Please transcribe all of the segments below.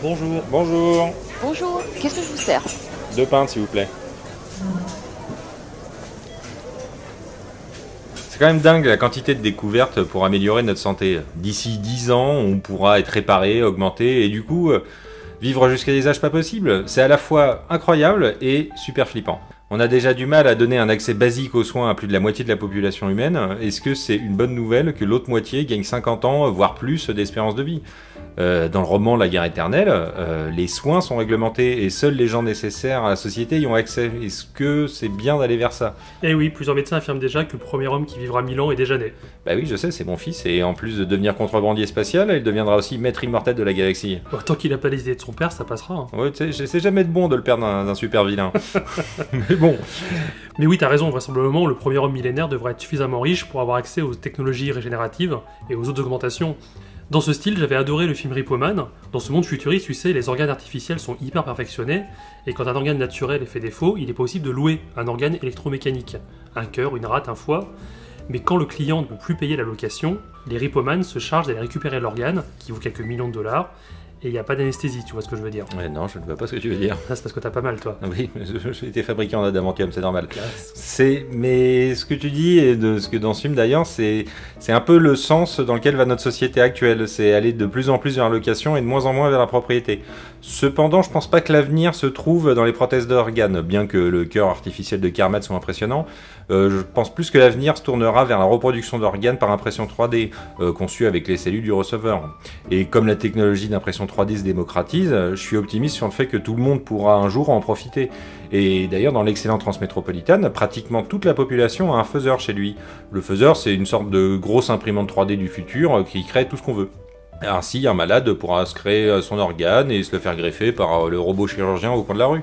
Bonjour. Bonjour. Bonjour, qu'est-ce que je vous sers? 2 pintes, s'il vous plaît. C'est quand même dingue la quantité de découvertes pour améliorer notre santé. D'ici 10 ans, on pourra être réparé, augmenté, et du coup, vivre jusqu'à des âges pas possibles. C'est à la fois incroyable et super flippant. On a déjà du mal à donner un accès basique aux soins à plus de la moitié de la population humaine. Est-ce que c'est une bonne nouvelle que l'autre moitié gagne 50 ans, voire plus, d'espérance de vie ? Dans le roman La guerre éternelle, les soins sont réglementés et seuls les gens nécessaires à la société y ont accès. Est-ce que c'est bien d'aller vers ça ? Eh oui, plusieurs médecins affirment déjà que le premier homme qui vivra 1000 ans est déjà né. Bah oui, je sais, c'est mon fils, et en plus de devenir contrebandier spatial, il deviendra aussi maître immortel de la galaxie. Bon, tant qu'il a pas les idées de son père, ça passera. Hein. Ouais, tu sais, j'essaie jamais de bon de le perdre d'un super vilain. Mais bon. Mais oui, t'as raison, vraisemblablement, le premier homme millénaire devrait être suffisamment riche pour avoir accès aux technologies régénératives et aux autres augmentations. Dans ce style, j'avais adoré le film Repo Man. Dans ce monde futuriste, tu sais, les organes artificiels sont hyper perfectionnés, et quand un organe naturel est fait défaut, il est possible de louer un organe électromécanique. Un cœur, une rate, un foie. Mais quand le client ne peut plus payer la location, les Repo Man se chargent d'aller récupérer l'organe, qui vaut quelques millions de dollars, et il n'y a pas d'anesthésie, tu vois ce que je veux dire. Ouais, non, je ne vois pas ce que tu veux dire. Ça, c'est parce que t'as pas mal, toi. Oui, j'ai été fabriqué en adamantium, c'est normal. Classe. Mais ce que tu dis, et de ce que dans ce film d'ailleurs, c'est un peu le sens dans lequel va notre société actuelle. C'est aller de plus en plus vers la location et de moins en moins vers la propriété. Cependant, je pense pas que l'avenir se trouve dans les prothèses d'organes, bien que le cœur artificiel de Kermit soit impressionnant. Je pense plus que l'avenir se tournera vers la reproduction d'organes par impression 3D, conçue avec les cellules du receveur. Et comme la technologie d'impression 3D se démocratise, je suis optimiste sur le fait que tout le monde pourra un jour en profiter. Et d'ailleurs, dans l'excellente Transmétropolitane, pratiquement toute la population a un faiseur chez lui. Le faiseur, c'est une sorte de grosse imprimante 3D du futur qui crée tout ce qu'on veut. Ainsi, un malade pourra se créer son organe et se le faire greffer par le robot chirurgien au coin de la rue.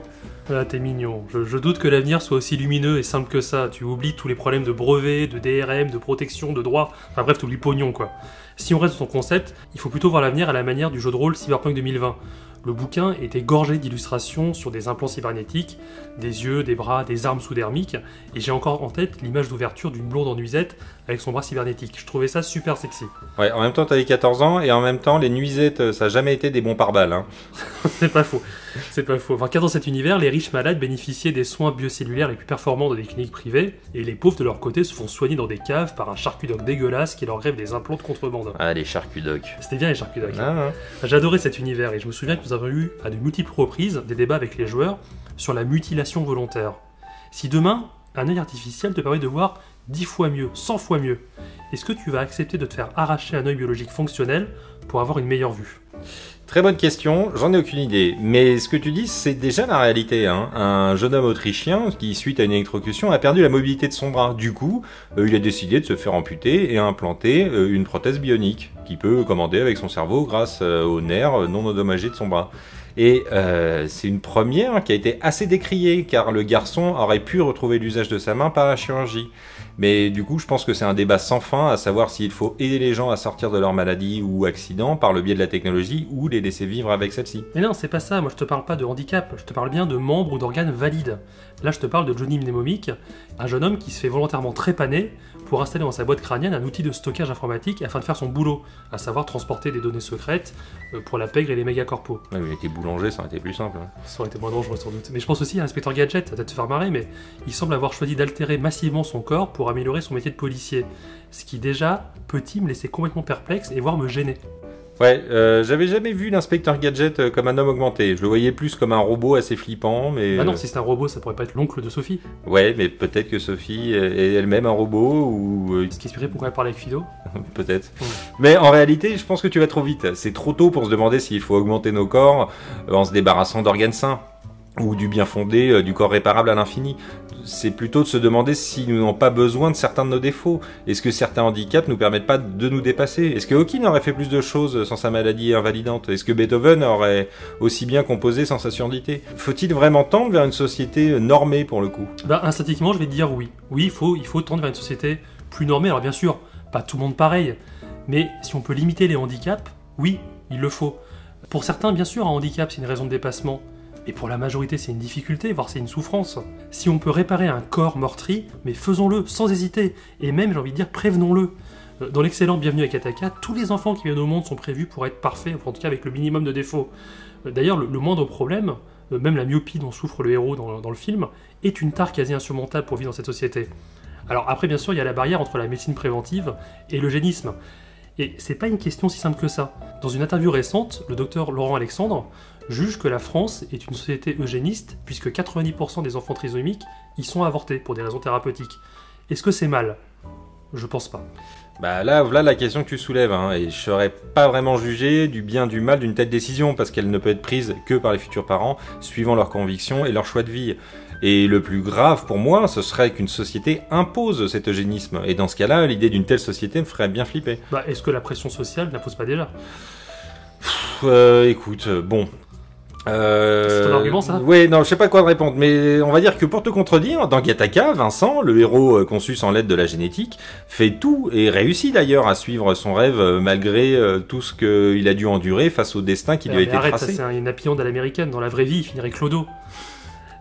Ah, t'es mignon. Je doute que l'avenir soit aussi lumineux et simple que ça. Tu oublies tous les problèmes de brevets, de DRM, de protection, de droit. Enfin bref, t'oublies pognon, quoi. Si on reste dans ton concept, il faut plutôt voir l'avenir à la manière du jeu de rôle Cyberpunk 2020. Le bouquin était gorgé d'illustrations sur des implants cybernétiques, des yeux, des bras, des armes sous-dermiques, et j'ai encore en tête l'image d'ouverture d'une blonde en nuisette avec son bras cybernétique. Je trouvais ça super sexy. Ouais, en même temps, t'avais 14 ans, et en même temps, les nuisettes, ça a jamais été des bons pare-balles. Hein. C'est pas faux. C'est pas faux. Enfin, car dans cet univers, les riches malades bénéficiaient des soins biocellulaires les plus performants dans des cliniques privées, et les pauvres de leur côté se font soigner dans des caves par un charcutoc dégueulasse qui leur grève des implants de contrebande. Ah, les charcutocs. C'était bien les charcutocs. Ah, J'adorais cet univers et je me souviens que nous avons eu à de multiples reprises des débats avec les joueurs sur la mutilation volontaire. Si demain, un œil artificiel te permet de voir 10 fois mieux, 100 fois mieux, est-ce que tu vas accepter de te faire arracher un œil biologique fonctionnel pour avoir une meilleure vue ? Très bonne question, j'en ai aucune idée. Mais ce que tu dis, c'est déjà la réalité. Hein. Un jeune homme autrichien qui, suite à une électrocution, a perdu la mobilité de son bras. Du coup, il a décidé de se faire amputer et implanter une prothèse bionique qu'il peut commander avec son cerveau grâce aux nerfs non endommagés de son bras. Et c'est une première qui a été assez décriée, car le garçon aurait pu retrouver l'usage de sa main par la chirurgie. Mais du coup, je pense que c'est un débat sans fin, à savoir s'il faut aider les gens à sortir de leur maladie ou accident par le biais de la technologie ou les laisser vivre avec celle-ci. Mais non, c'est pas ça, moi je te parle pas de handicap, je te parle bien de membres ou d'organes valides. Là, je te parle de Johnny Mnemonic, un jeune homme qui se fait volontairement trépaner pour installer dans sa boîte crânienne un outil de stockage informatique afin de faire son boulot, à savoir transporter des données secrètes pour la pègre et les mégacorpos. Ouais, mais il était boulanger, ça aurait été plus simple. Hein. Ça aurait été moins dangereux sans doute. Mais je pense aussi à Inspecteur Gadget, ça va peut-être te faire marrer, mais il semble avoir choisi d'altérer massivement son corps pour améliorer son métier de policier. Ce qui déjà, peut-il me laisser complètement perplexe et voire me gêner. Ouais, j'avais jamais vu l'inspecteur Gadget comme un homme augmenté. Je le voyais plus comme un robot assez flippant, mais... Ah non, si c'est un robot, ça pourrait pas être l'oncle de Sophie. Ouais, mais peut-être que Sophie est elle-même un robot, ou... Ce qui expliquerait pourquoi elle parle avec Fido. Peut-être. Mais en réalité, je pense que tu vas trop vite. C'est trop tôt pour se demander s'il faut augmenter nos corps en se débarrassant d'organes sains, ou du bien fondé, du corps réparable à l'infini. C'est plutôt de se demander si nous n'avons pas besoin de certains de nos défauts. Est-ce que certains handicaps nous permettent pas de nous dépasser? Est-ce que Hawking aurait fait plus de choses sans sa maladie invalidante? Est-ce que Beethoven aurait aussi bien composé sans sa surdité? Faut-il vraiment tendre vers une société normée pour le coup? Bah, instinctivement, je vais te dire oui. Oui, il faut tendre vers une société plus normée. Alors bien sûr, pas tout le monde pareil. Mais si on peut limiter les handicaps, oui, il le faut. Pour certains, bien sûr, un handicap, c'est une raison de dépassement. Mais pour la majorité, c'est une difficulté, voire c'est une souffrance. Si on peut réparer un corps meurtri, mais faisons-le sans hésiter, et même, j'ai envie de dire, prévenons-le. Dans l'excellent Bienvenue à Kataka, tous les enfants qui viennent au monde sont prévus pour être parfaits, ou en tout cas avec le minimum de défauts. D'ailleurs, le moindre problème, même la myopie dont souffre le héros dans le film, est une tare quasi insurmontable pour vivre dans cette société. Alors après, bien sûr, il y a la barrière entre la médecine préventive et l'eugénisme. Et c'est pas une question si simple que ça. Dans une interview récente, le docteur Laurent Alexandre juge que la France est une société eugéniste puisque 90% des enfants trisomiques y sont avortés pour des raisons thérapeutiques. Est-ce que c'est mal ? Je pense pas. Bah là, voilà la question que tu soulèves, hein, et je serais pas vraiment jugé du bien du mal d'une telle décision, parce qu'elle ne peut être prise que par les futurs parents, suivant leurs convictions et leur choix de vie. Et le plus grave pour moi, ce serait qu'une société impose cet eugénisme, et dans ce cas-là, l'idée d'une telle société me ferait bien flipper. Bah, est-ce que la pression sociale n'impose pas déjà ? Écoute, bon... C'est ton argument, ça ? Ouais, non, je sais pas quoi te répondre, mais on va dire que pour te contredire, dans Gattaca, Vincent, le héros conçu sans l'aide de la génétique, fait tout, et réussit d'ailleurs à suivre son rêve malgré tout ce qu'il a dû endurer face au destin qui lui a été arrête, tracé. Ça, c'est une happy end à l'américaine. Dans la vraie vie, il finirait clodo.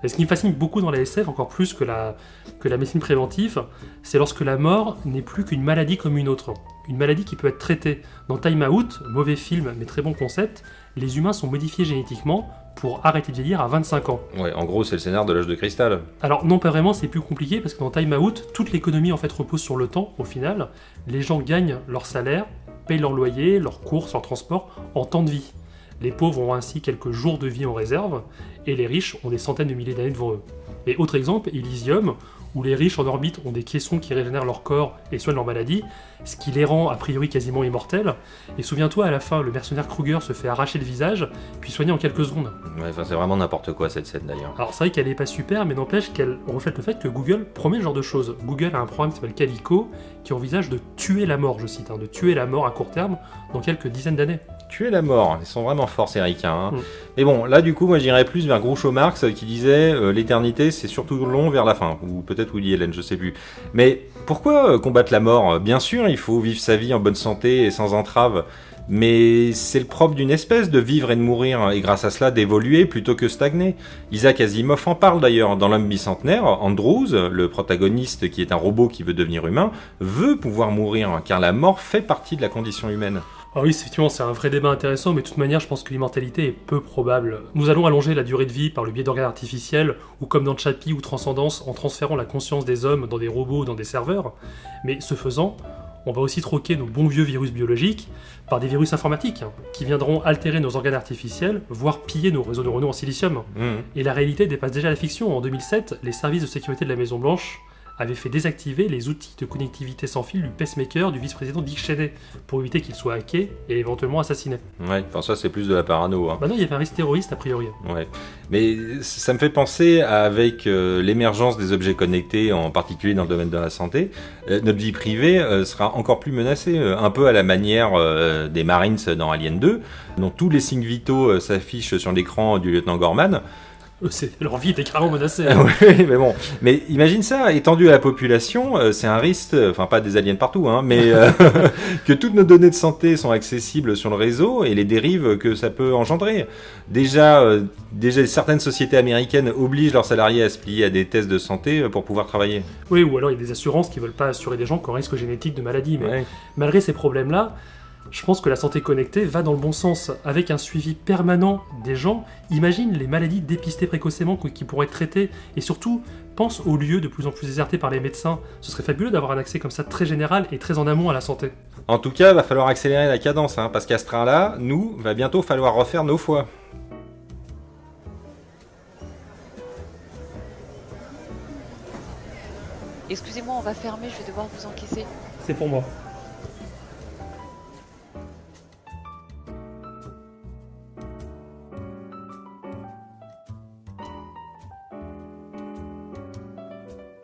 Et ce qui me fascine beaucoup dans la SF, encore plus que la médecine préventive, c'est lorsque la mort n'est plus qu'une maladie comme une autre. Une maladie qui peut être traitée. Dans Time Out, mauvais film mais très bon concept, les humains sont modifiés génétiquement pour arrêter de vieillir à 25 ans. Ouais, en gros, c'est le scénar de l'âge de cristal. Alors non, pas vraiment, c'est plus compliqué parce que dans Time Out, toute l'économie en fait repose sur le temps. Au final, les gens gagnent leur salaire, payent leur loyer, leurs courses, leur transport en temps de vie. Les pauvres ont ainsi quelques jours de vie en réserve, et les riches ont des centaines de milliers d'années devant eux. Et autre exemple, Elysium, où les riches en orbite ont des caissons qui régénèrent leur corps et soignent leur maladie, ce qui les rend a priori quasiment immortels. Et souviens-toi, à la fin, le mercenaire Kruger se fait arracher le visage, puis soigné en quelques secondes. Ouais, enfin, c'est vraiment n'importe quoi cette scène d'ailleurs. Alors c'est vrai qu'elle est pas super, mais n'empêche qu'elle reflète le fait que Google promet ce genre de choses. Google a un programme qui s'appelle Calico, qui envisage de tuer la mort, je cite, de tuer la mort à court terme dans quelques dizaines d'années. Tuer la mort, ils sont vraiment forts ces ricains. Hein. Mais bon, là du coup, moi j'irais plus vers Groucho Marx qui disait l'éternité c'est surtout long vers la fin, ou peut-être Woody Allen, je sais plus. Mais pourquoi combattre la mort ? Bien sûr, il faut vivre sa vie en bonne santé et sans entrave, mais c'est le propre d'une espèce de vivre et de mourir, et grâce à cela d'évoluer plutôt que stagner. Isaac Asimov en parle d'ailleurs dans L'homme bicentenaire. Andrews, le protagoniste qui est un robot qui veut devenir humain, veut pouvoir mourir, car la mort fait partie de la condition humaine. Ah oui, effectivement, c'est un vrai débat intéressant, mais de toute manière, je pense que l'immortalité est peu probable. Nous allons allonger la durée de vie par le biais d'organes artificiels, ou comme dans Chappie ou Transcendance, en transférant la conscience des hommes dans des robots ou dans des serveurs, mais ce faisant, on va aussi troquer nos bons vieux virus biologiques par des virus informatiques, qui viendront altérer nos organes artificiels, voire piller nos réseaux neuronaux en silicium. Et la réalité dépasse déjà la fiction. En 2007, les services de sécurité de la Maison-Blanche avait fait désactiver les outils de connectivité sans fil du pacemaker du vice-président Dick Cheney pour éviter qu'il soit hacké et éventuellement assassiné. Ouais, enfin ça c'est plus de la parano. Hein. Bah non, il y avait un risque terroriste a priori. Ouais, mais ça me fait penser avec l'émergence des objets connectés, en particulier dans le domaine de la santé, notre vie privée sera encore plus menacée, un peu à la manière des Marines dans Alien 2, dont tous les signes vitaux s'affichent sur l'écran du lieutenant Gorman. Leur vie était carrément menacée. Oui, mais bon. Mais imagine ça, étendu à la population, c'est un risque, enfin pas des aliens partout, hein, mais que toutes nos données de santé sont accessibles sur le réseau et les dérives que ça peut engendrer. Déjà, certaines sociétés américaines obligent leurs salariés à se plier à des tests de santé pour pouvoir travailler. Oui, ou alors il y a des assurances qui veulent pas assurer des gens qui ont un risque génétique de maladie. Mais malgré ces problèmes-là, je pense que la santé connectée va dans le bon sens, avec un suivi permanent des gens. Imagine les maladies dépistées précocement qui pourraient être traitées, et surtout, pense aux lieux de plus en plus désertés par les médecins. Ce serait fabuleux d'avoir un accès comme ça très général et très en amont à la santé. En tout cas, va falloir accélérer la cadence, hein, parce qu'à ce train-là, nous, va bientôt falloir refaire nos foies. Excusez-moi, on va fermer, je vais devoir vous encaisser. C'est pour moi.